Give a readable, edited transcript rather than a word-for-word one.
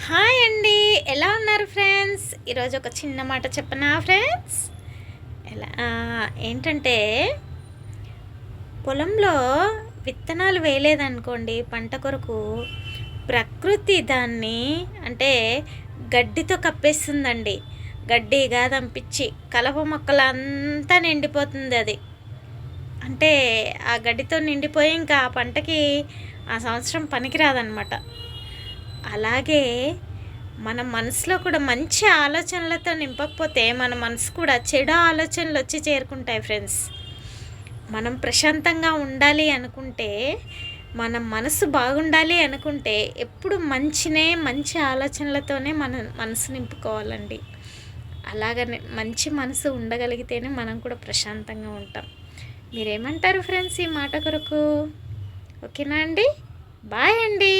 Hi అండి. ఎలా ఉన్నారు ఫ్రెండ్స్? ఈరోజు ఒక చిన్న మాట చెప్పనా ఫ్రెండ్స్? ఏంటంటే పొలంలో విత్తనాలు వేయలేదనుకోండి పంట కొరకు, ప్రకృతి దాన్ని అంటే గడ్డితో కప్పేస్తుందండి. గడ్డి కాదంపించి కలప మొక్కలంతా నిండిపోతుంది అది. అంటే ఆ గడ్డితో నిండిపోయి ఇంకా ఆ పంటకి ఆ సంవత్సరం పనికిరాదనమాట. అలాగే మన మనసులో కూడా మంచి ఆలోచనలతో నింపకపోతే మన మనసు కూడా చెడు ఆలోచనలు వచ్చి చేరుకుంటాయి ఫ్రెండ్స్. మనం ప్రశాంతంగా ఉండాలి అనుకుంటే, మన మనసు బాగుండాలి అనుకుంటే ఎప్పుడు మంచి ఆలోచనలతోనే మన మనసు నింపుకోవాలండి. అలాగనే మంచి మనసు ఉండగలిగితేనే మనం కూడా ప్రశాంతంగా ఉంటాం. మీరేమంటారు ఫ్రెండ్స్ ఈ మాట కొరకు? ఓకేనా అండి? బాయ్ అండి.